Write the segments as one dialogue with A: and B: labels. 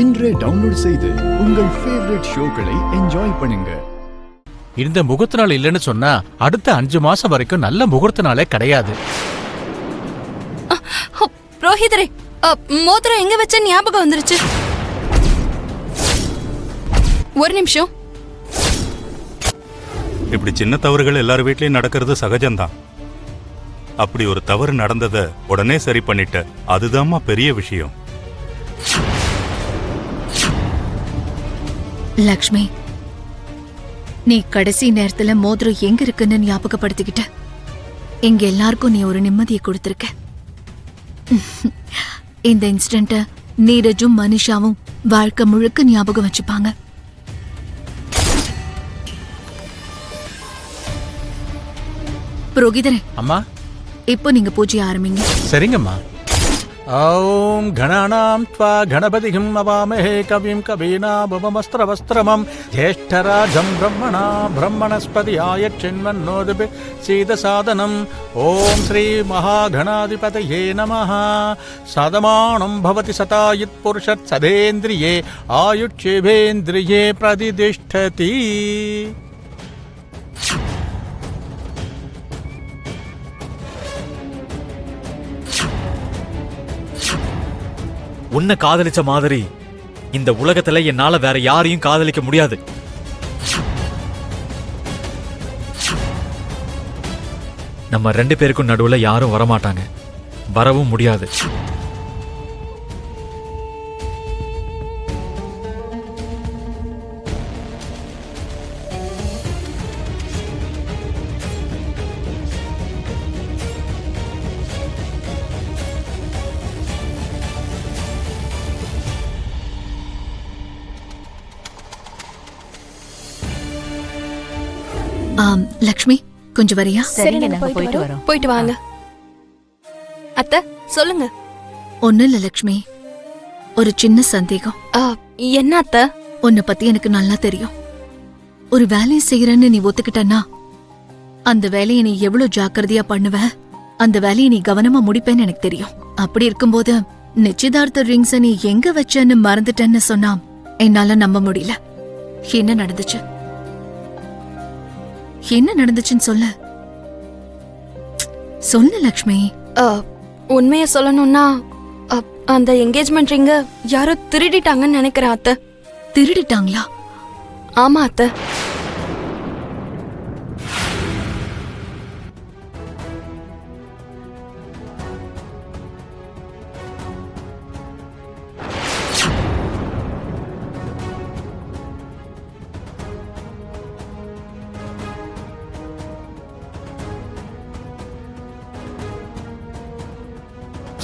A: இன்றே டவுன்லோட் செய்து உங்கள் ஃபேவரட் ஷோக்களை என்ஜாய் பண்ணுங்க.
B: இந்த முகூர்த்த நாள் இல்லைன்னு சொன்னா அடுத்த 5 மாசம் வரைக்கும் நல்ல முகூர்த்த நாளே கிடையாது.
C: புரோஹிதரே, மோதிரம் எங்க வச்ச ஞாபகம் வந்துருச்சு. ஒரு நிமிஷம்.
D: இப்படி சின்ன தவறுகள் எல்லார் வீட்லயும் நடக்கிறது சகஜம்தான். அப்படி ஒரு தவறு நடந்தத உடனே சரி பண்ணிட்ட, அதுதாம்மா பெரிய விஷயம்.
E: லக்ஷ்மி, நீ கடைசி நேரத்துல மோதிரம் எங்க இருக்குன்னு ஞாபகப்படுத்திக்கிட்ட. எங்க எல்லாருக்கும் நீ ஒரு நிம்மதியை கொடுத்திருக்க. இந்த இன்சிடென்ட நீரஜும் மனிஷாவும் வாழ்க்கை முழுக்க ஞாபகம் வச்சுப்பாங்க. புரோகிதரே,
B: அம்மா
E: இப்போ நீங்க பூஜை ஆரம்பிங்க.
B: சரிங்கம்மா. ஓம் கணானாம் த்வா கணபதிம் அவாமஹே கவிம் கவீனாபமஸ்திரவஸ்திரமம் ஜேஷ்டராஜம் பிரம்மணா பிரம்மணஸ்பதியாய சின்மன்னோதிபி சீதசாதனம். ஓம் ஸ்ரீ மகாகணாதிபதயே நமः. சதமானம் பவதி சதாயுத் புருஷத் சதேந்திரியே ஆயுட்சேவேந்திரியே பிரதிதிஷ்டதி.
F: உன்னை காதலிச்ச மாதிரி இந்த உலகத்துல என்னால வேற யாரையும் காதலிக்க முடியாது. நம்ம 2 பேருக்கும் நடுவுல யாரும் வரமாட்டாங்க, வரவும் முடியாது.
E: லக்ஷ்மி, கொஞ்சம் வரியா?
C: போயிட்டு வாங்க. அத்தை, சொல்லுங்க.
E: ஒண்ணும் இல்ல லக்ஷ்மி, ஒரு சின்ன சந்தேகம்.
C: என்ன அத்தை?
E: உன்னை பத்தி எனக்கு நல்லா தெரியும். ஒரு வேலையை செய்யறன்னு நீ ஒத்துக்கிட்டன்னா அந்த வேலையை நீ எவ்வளவு ஜாக்கிரதையா பண்ணுவ, அந்த வேலையை நீ கவனமா முடிப்பேன்னு எனக்கு தெரியும். அப்படி இருக்கும்போது நிச்சயதார்த்த ரிங்ஸ நீ எங்க வச்சன்னு மறந்துட்டேன்னு சொன்னா என்னால நம்ப முடியல. என்ன நடந்துச்சு? என்ன நடந்துச்சுன்னு சொல்ல சொல்லு லக்ஷ்மி.
C: உண்மைய சொல்லணும்னா அந்த என்கேஜ்மெண்ட் ரிங்க யாரோ திருடிட்டாங்கன்னு நினைக்கிறேன் அத்தை.
E: திருடிட்டாங்களா?
C: ஆமா அத்தை.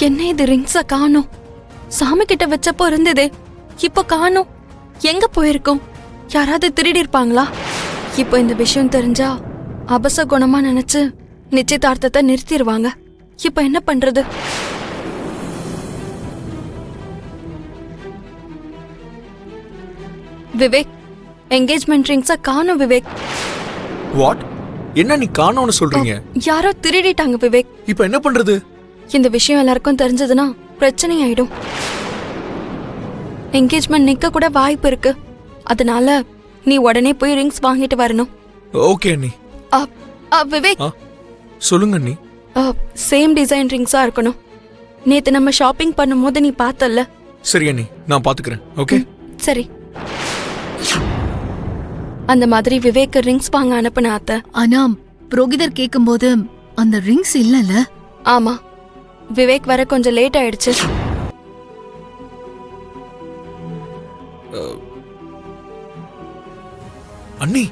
C: என்ன இது, ரிங்ஸ காணோம். சாமி கிட்ட வச்சப்போ இருந்ததே, இப்போ காணோம். எங்க போயிருக்கோம்? யாராவது திருடி இருப்பாங்களா? இப்போ இந்த விஷயம் தெரிஞ்சா அபசகுணமா நினைச்சு நிச்சயதார்த்தத்தை நிறுத்திடுவாங்க. இப்போ என்ன பண்றது? விவேக், என்கேஜ்மெண்ட் ரிங்ஸ காணோம் விவேக்.
G: வாட்? என்ன நீ காணோம்னு சொல்றீங்க?
C: யாரோ திருடிட்டாங்க விவேக்.
G: இப்போ என்ன பண்றது?
C: இந்த விஷயம் எல்லாருக்கும் தெரிஞ்சதுன்னா பிரச்சனை ஆயிடும். என்கேஜ்மெண்ட் நிக்க கூட வாய்ப்பு இருக்கு. அதனால நீ உடனே போய் ரிங்ஸ் வாங்கிட்டு வரணும்.
G: ஓகே அண்ணி.
C: விவேக்,
G: சொல்லுங்க அண்ணி.
C: சேம் டிசைன் ரிங்ஸா இருக்கணும். நேத்து நம்ம ஷாப்பிங் பண்ணும்போது நீ பார்த்தல்ல.
G: சரி அண்ணி, நான் பாத்துக்கிறேன். ஓகே
C: சரி. அந்த மாதிரி விவேக் ரிங்ஸ் வாங்க அனுப்புன அத்தை.
E: ஆனா புரோகிதர் கேக்கும்போது அந்த ரிங்ஸ் இல்லல.
C: ஆமா, விவேக் வர கொஞ்சம் லேட் ஆயிடுச்சு.
G: அண்ணி,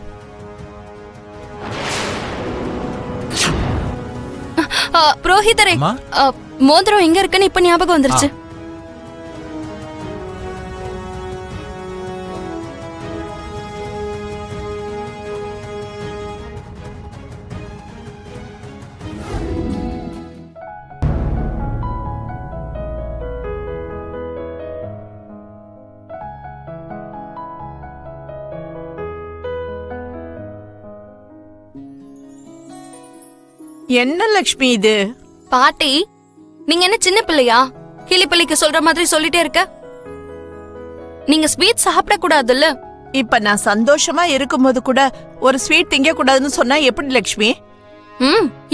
C: புரோஹிதரே, மோதிரம் எங்க இருக்குன்னு இப்ப ஞாபகம் வந்துருச்சு.
H: என்ன லக்ஷ்மி இது?
C: பாட்டி, நீங்க என்ன சின்ன பிள்ளையா? கிளி பிள்ளைக்கு சொல்ற மாதிரி சொல்லிட்டே இருக்க. நீங்க ஸ்வீட் சாப்பிட கூடாதுல்ல?
H: இப்ப நான் சந்தோஷமா இருக்கும்போது கூட ஒரு ஸ்வீட் திங்க கூடாதுன்னு சொன்னா எப்படி லக்ஷ்மி?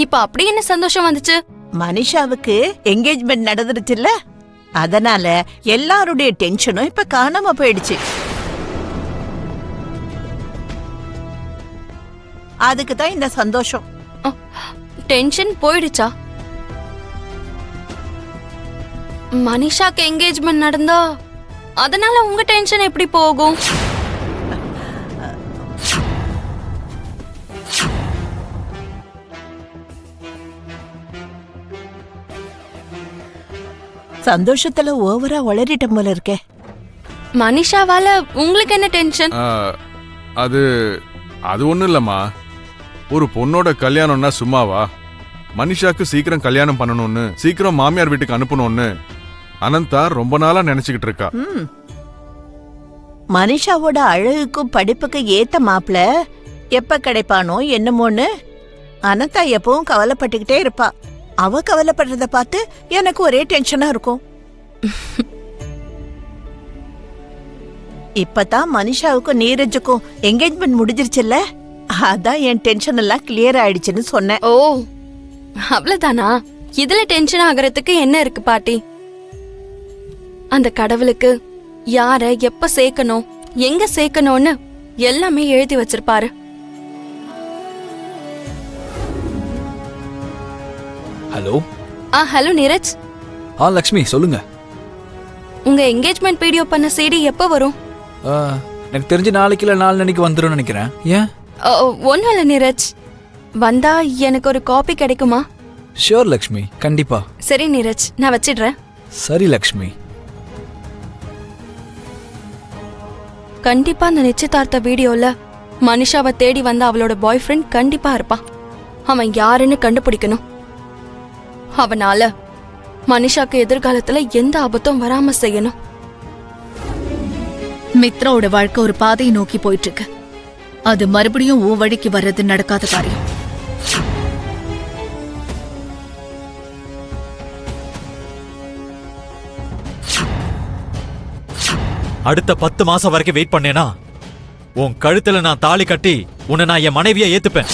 C: இப்ப அப்படி என்ன சந்தோஷம் வந்துச்சு?
H: மனிஷாவுக்கு என்கேஜ்மெண்ட் நடந்துருச்சுல்ல, அதனால எல்லாருடைய டென்ஷனும் இப்ப காணாம போயிடுச்சு. அதுக்கு தான் இந்த சந்தோஷம்.
C: டென்ஷன் போயிடுச்சா? மனிஷாக்கு என்கேஜ்மெண்ட் நடந்தா அதனால உங்க டென்ஷன் எப்படி போகும்?
H: சந்தோஷத்துல ஓவரா வளரிட்ட போல இருக்கே.
C: மனிஷாவால உங்களுக்கு என்ன டென்ஷன்?
I: அது அது ஒண்ணும் இல்லம்மா. ஒரு பொண்ணோட கல்யாணம்னா சும்மாவா? மனிஷாக்கு சீக்கிரம் கல்யாணம் பண்ணணும்னு, சீக்கிரம் மாமியார் வீட்டுக்கு அனுப்பணும்னு அனந்தா ரொம்ப நாளா நினைச்சுக்கிட்டு இருக்கா.
H: மனிஷாவோட அழகுக்கும் படிப்புக்கு ஏத்த மாப்பிள எப்ப கிடைப்பானோ என்னமோன்னு அனந்தா எப்பவும் கவலைப்பட்டுக்கிட்டே இருப்பா. அவ கவலைப்படுறத பார்த்து எனக்கு ஒரே டென்ஷனா இருக்கும். இப்பதான் மனிஷாவுக்கும் நீரஜுக்கும் என்கேஜ்மெண்ட் முடிஞ்சிருச்சுல்ல, அதான் என் டென்ஷன் எல்லாம் கிளியர் ஆயிடுச்சுன்னு சொன்னேன்.
C: ஓ, அவ்வளவுதானா? இதுல டென்ஷன் ஆகுறதுக்கு என்ன இருக்கு பாட்டி? அந்த கடவுளுக்கு யார எப்ப சேர்க்கணும், எங்க சேர்க்கணும்னு எல்லாமே எழுதி வச்சிருப்பாரு.
G: ஹலோ.
C: ஹலோ நீரஜ்.
G: லக்ஷ்மி சொல்லுங்க.
C: உங்க என்கேஜ்மெண்ட் வீடியோ பண்ண சிடி எப்ப வரும்?
G: எனக்கு தெரிஞ்சு நாளைக்கு இல்ல நாளைக்கு வந்துரும் நினைக்கிறேன். ஏன்?
C: ஒன்னும் இல்ல நீரஜ், வந்தா எனக்கு ஒரு காப்பி கிடைக்குமா?
G: ஷூர் லக்ஷ்மி, கண்டிப்பா.
C: சரி நீரஜ், நான் வச்சிடுறேன்.
G: சரி லக்ஷ்மி.
C: கண்டிப்பா அந்த நிச்சயதார்த்த வீடியோல மனிஷாவை தேடி வந்த அவளோட பாய் ஃப்ரெண்ட் கண்டிப்பா இருப்பான். அவன் யாருன்னு கண்டுபிடிக்கணும். அவனால மனிஷாக்கு எதிர்காலத்துல எந்த ஆபத்தும் வராம செய்யணும்.
E: மித்ராவோட வாழ்க்கை ஒரு பாதையை நோக்கி போயிட்டு இருக்கு. அது மறுபடியும் ஓ வழிக்கு வர்றது நடக்காத காரியம்.
F: அடுத்த 10 மாசம் வரைக்கும் வெயிட் பண்ணேனா உன் கழுத்துல நான் தாலி கட்டி உன்னை நான் என் மனைவியை ஏத்துப்பேன்.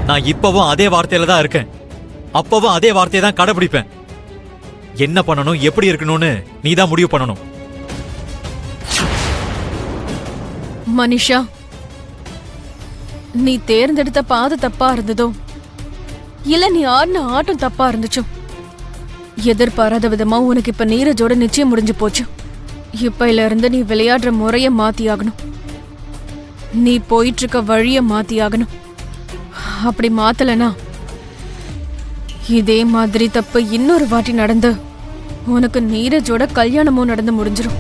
F: நான் இப்பவும் அதே வார்த்தையில தான் இருக்கேன். அப்பவும் அதே வார்த்தையை தான் கடைபிடிப்பேன். என்ன பண்ணணும், எப்படி இருக்கணும்னு நீ தான் முடிவு பண்ணணும்.
J: மனிஷா, நீ தேர்ந்தெடுத்த பாதை தப்பா இருந்ததோ இல்ல நீ ஆடின ஆட்டம் தப்பா இருந்துச்சோ, எதிர்பாராத விதமா உனக்கு இப்ப நீரஜோட நிச்சயம் முடிஞ்சு போச்சு. இப்பையில இருந்து நீ விளையாடுற முறைய மாத்தியாகணும். நீ போயிட்டு இருக்க வழிய மாத்தியாகணும். அப்படி மாத்தலனா இதே மாதிரி தப்பு இன்னொரு வாட்டி நடந்து உனக்கு நீரஜோட கல்யாணமும் நடந்து முடிஞ்சிரும்.